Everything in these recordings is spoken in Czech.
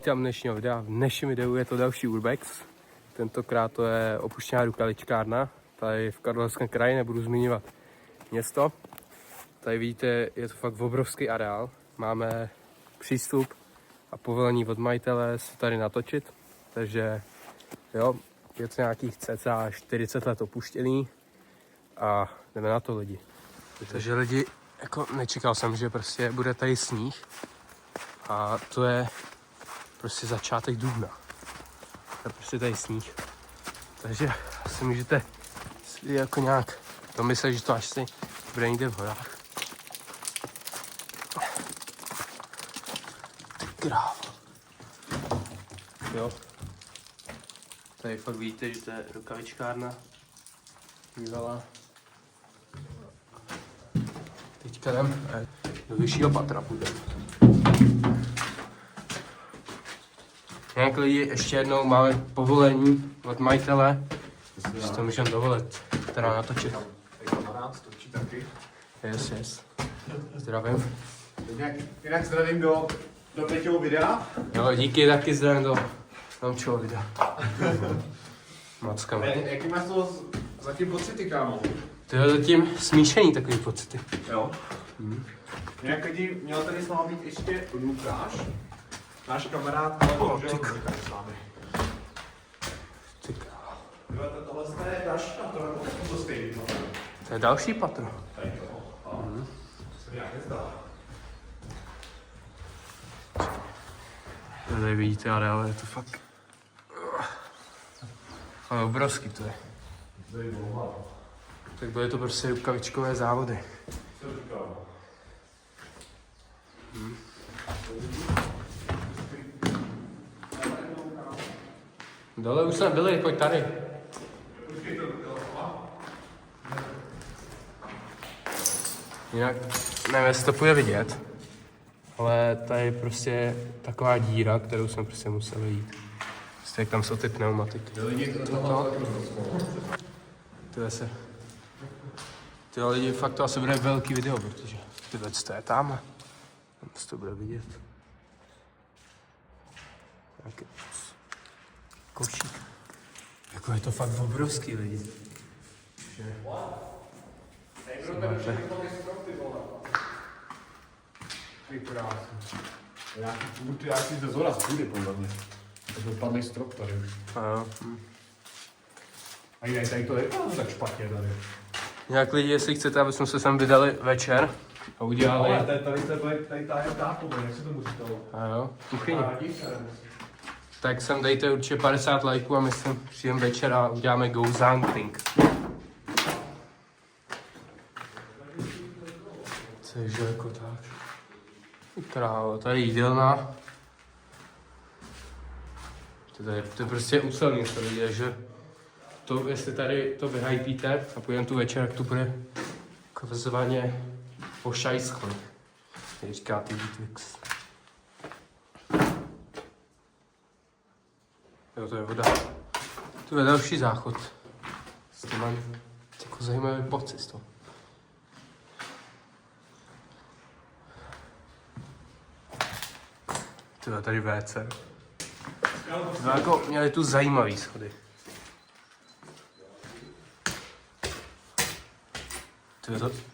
vítám dnešního videa. V dnešním videu je to další Urbex. Tentokrát to je opuštěná rukaličkárna. Tady v Karlovarském kraji, nebudu zmiňovat město. Tady vidíte, je to fakt obrovský areál. Máme přístup a povolení od majitele se tady natočit. Takže jo, je to nějakých cca 40 let opuštěný. A jdeme na to, lidi. Takže lidi, jako nečekal jsem, že prostě bude tady sníh. A to je prostě začátek dubna. To je prostě tady sníh. Takže si můžete jako nějak domyslet, že to až si bude někde v horách. Ty krávo. Jo. Tady fakt vidíte, že to je rukavičkárna. Bývalá. Teďka jdem do vyššího patra půjdeme. Nějak lidi, ještě jednou máme povolení od majitele, že to můžeme dovolit teda natočit. Kamarád točí taky. Yes. Zdravím. Jinak zdravím do Peťovo videa. Jo, díky, taky zdravím do Tomčovo videa. Macka. Jaký máš to zatím pocity, kámo? To je zatím smíšený takový pocity. Jo. Jinak lidi, měl tady s námi být ještě Lukáš. Náš kamarád, ale bohužel tady s námi. Ty krávo. Tohle je další patro, nebo to stejný? To je další patro. Tady to. Se mi nějak nezdá. Tady vidíte areál, je to fakt... Ale obrovský to je. Tak byly to prostě rukavičkové závody. Co říkal? Dole už jsme byli, pojď tady. Jinak nevím, jestli to půjde vidět, ale tady je prostě taková díra, kterou jsme prostě museli jít. Prostě jak tam jsou ty pneumatiky. Ty lidi, fakt to asi bude velký video, protože tyhle to je tam. Tam se to bude vidět. Nějaký košík. Jako je to fakt obrovský, lidi. Ty krásný. Nějaký půd, nějaký ze zhora z půdy, podle mě. To byl padlý strop tady. A jinak tady to je tak špatně tady. Nějak lidi, jestli chcete, aby jsme se sem vydali večer a udělali... Ale tady ta je tátovo, jak se tomu říkalo? A jo, kuchyni. Tak sem dejte určitě 50 lajků a my sem přijdeme večer a uděláme Gozang-ting. Takže jako tak. Krávo, tady je jídelna. To je prostě úcelný, to lidi, že to, jestli tady to vyhypíte a půjdeme tu večer, jak tu bude takzvaně pošajskli. Jak říká ty Twix. Jo, to je voda. Tu je další záchod. S tím mám jako zajímavý pocit z toho. Tu je tady WC. No, jako měli tu zajímavý schody.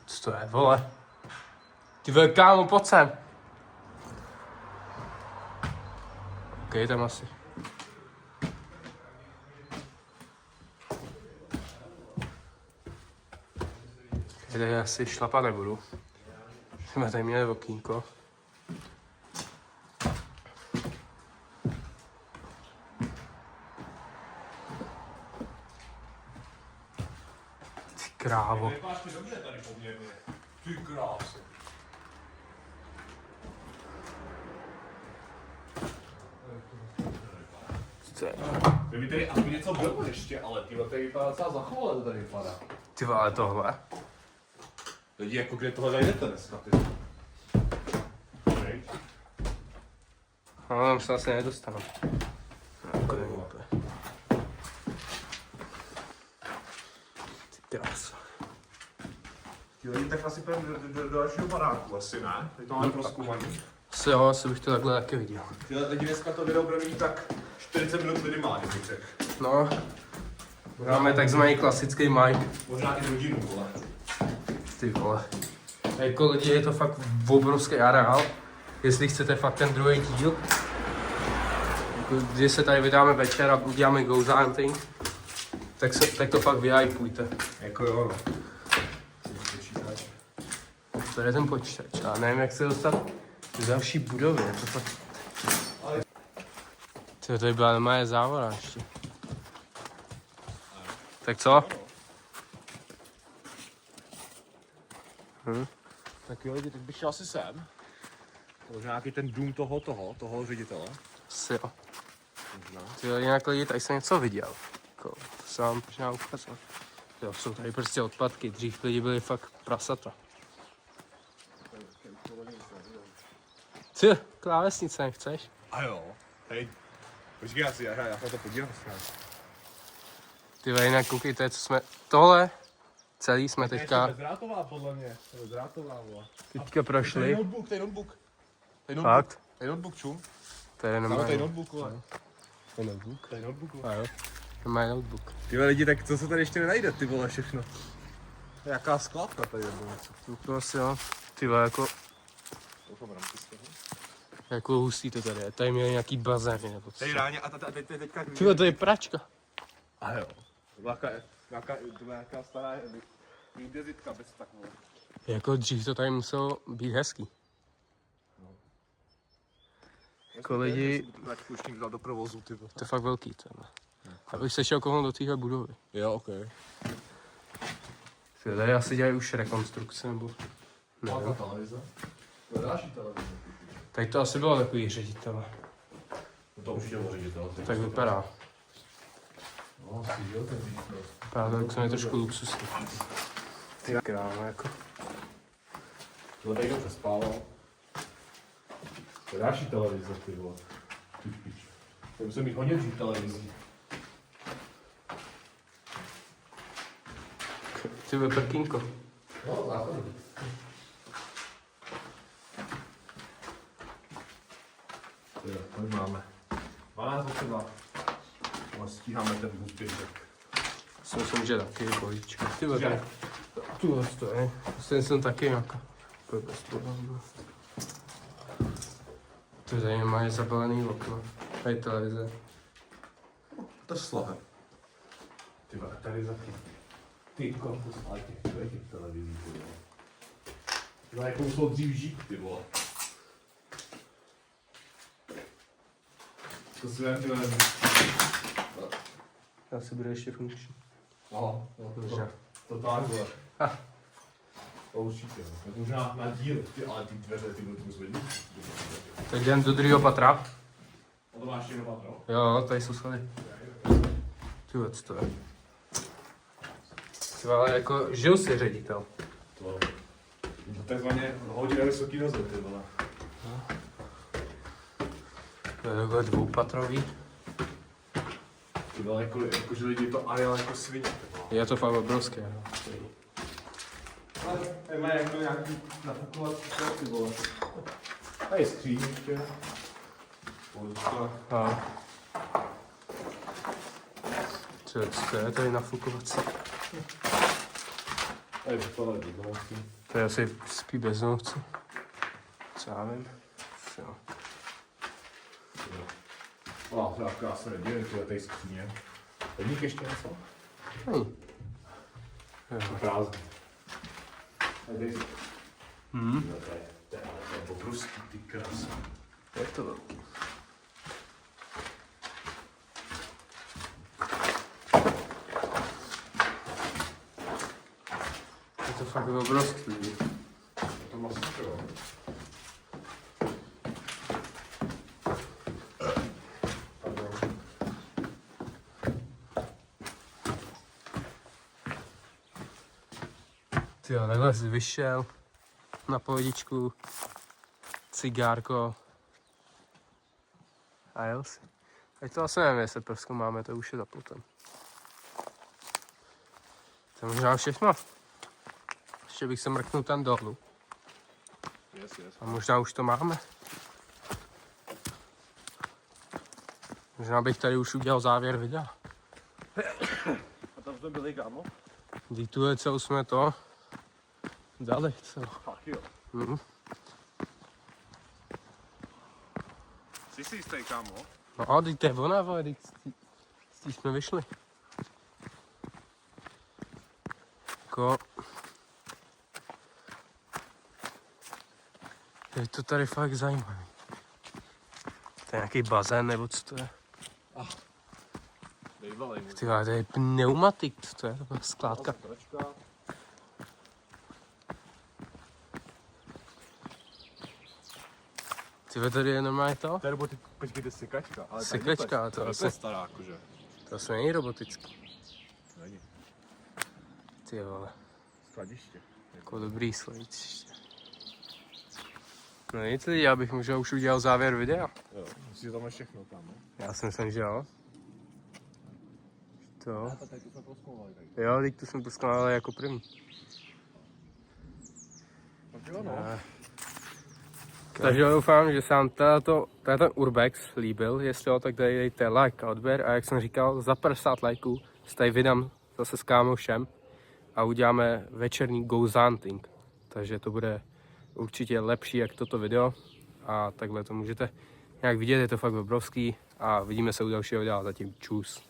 Co to je, vole? Ty vole, kámo, pojď sem. OK, tam asi. Tady asi šlapat nebudu. Jsme tady měli okýnko. Ty krávo. Vypadáš mi dobře tady poměrně. Ty krásy. Kdyby tady aspoň něco bylo ještě, ale tyhle tady vypadá docela zachovalé, to tady vypadá. Ty vole, tohle. Lidi, jako kde tohle najdete dneska, ty? No, tam se asi nedostanu. Jako není úplně. Ty krása. Ty lidi, tak asi půjdeme do dalšího baráku, asi ne? Teď to máme prozkoumaný. asi bych to takhle taky viděl. Tyhle lidi dneska to video bude mít tak 40 minut minimálně, bych řekl. No, máme takzvaný klasický mic. Možná i hodinu, vole. Ty vole. Jako lidi, je to fakt obrovský areál. Jestli chcete fakt ten druhý díl, jako když se tady vydáme večer a uděláme ghost hunting, tak to fakt vyhypujte. Jako jo, no. Počítač. To je ten počítač. Já nevím, jak se dostat do další budovy. Je to fakt... Tyjo, tady byla normálně závora ještě. Tak co? Tak jo, lidi, tak bych šel asi sem. Možná nějaký ten dům toho ředitele. Asi jo. Možná. Tyjo, jinak lidi, tady jsem něco viděl. Jako, to se vám možná ukázat. Jo, jsou tady prostě odpadky. Dřív lidi byli fakt prasata. Ty, klávesnice nechceš? A jo, hej. Počkej, já se to podívám. Ty jinak koukejte, co jsme... Tohle celý jsme To je teďka bezdrátová, podle mě. To je bezdrátová, vole. teďka prošli. To je notebook. Fakt? To je notebook, čum. To je To je normální. notebook, vole. To je notebook. To je notebook, vole. A jo. Normální notebook. Ty lidi, tak co se tady ještě nenajde, ty vole, všechno. Jaká skladka tady je, něco. To asi jo. Ty vole, jako hustý to tady je. Tady měli nějaký bazény nebo co. Tady ráně, a teďka... Ty vole, to je pračka. A jo. To byla nějaká stará dezitka bez tak, vole. Jako dřív to tady muselo být hezký. Jako lidi, Tačku už někdo dal do provozu, ty vole. to je fakt velký to. Abych se šel kouknout do téhle budovy. Jo, okej. Ty tady asi dělají už rekonstrukce nebo... Velká Nevím. televize. To je další televize. Tady to asi bylo takový ředitel. To už je ředitel. Tak vypadá. No, asi jo, ten výšlo. Vypadá to, jak jsem je trošku luxusní. Ty krámo, jako. Tohle tady dobře spával. To je další televize, ty vole. Ty pič. To musím mít hodně dřív televizí. Ty prkínko. No, základ. Jo, tady máme. 12:02. Ale stíháme ten vůz zbytek. Si myslím, že taky bojíčka. Ty vole, tuhle to je. Jsem taky nějaká. To tady má zabalený okno. Tady televize. To je slavé. Ty vole, tady za ty korpus, ale těch televizí, ty vole. No, jak musel dřív žít, ty vole. To si vem, ty vole. Asi bude ještě funkční. No, Možná. to tak, vole. To určitě, no. Tak možná na díl, ty, ale ty dveře, ty budou tu zvednout. Tak jdem do druhého patra. A to máš jenom patro? Jo, tady jsou schody. Tyhle, co to je? Ty ale jako žil si ředitel. To takzvaně hodně vysoký rozhled, ty vole. To je takhle dvoupatrový. Ty vole, jako že lidi to areál jako svině, ty vole. Je to fakt obrovské. No. Ale tady má jako nějaký nafukovací šel, ty vole. Tady je skříň ještě. Polička. A. Co je tady nafukovací? Tady je tohle bezdomovci. To je asi spí bezdomovci. Co já vím. Jo. No, to je krásné nedělím, tyhle tady skříně. Vidíš ještě něco? Není. Jo. Prázdný. Tady Hmm. to je obrovský, ty krásný. Je to velký. Je to fakt obrovský. To má super, jo. Ty jo, takhle jsi vyšel na pohodičku, cigárko a jel si. Ať to asi nevím, jestli Prvskou máme, to už je za plotem. To je možná všechno. Ještě bych se mrknul tam dolů. Yes. A možná už to máme. Možná bych tady už udělal závěr videa. A tam jsme byli, kámo? Vždyť tuhle celou jsme to dali celou. Fakt jo. Mhm. Jsi si jistý, kámo? No a teď to je ona, vole, teď z tí jsme vyšli. Jako... Je to tady fakt zajímavý. To je nějaký bazén, nebo co to je? Dejvalej mu. Ty vole, to je pneumatik, co to je? To byla skládka. Tračka. Ty vole, tady je normálně to? To je počkejte, sekačka. Ale Sekačka, to je asi- asi stará, jakože. To asi není robotický. Není. Ty vole, Skladiště. jako dobrý slejciště. No nic lidi, já bych možná už udělal závěr videa. Jo, myslíš, že tam je všechno, kámo? Já si myslím, že jo. To. A tady to jsme proskoumali. Jo, teď tu jsme poskladali jako první. Tak jo, no. Takže doufám, že se vám ten Urbex líbil. Jestli jo, tak tady dejte like a odběr. A jak jsem říkal, za 50 lajků se tady vydám zase s kámošem a uděláme večerní ghost hunting. Takže to bude určitě lepší jak toto video. A takhle to můžete nějak vidět, je to fakt obrovský. A vidíme se u dalšího videa, zatím čus.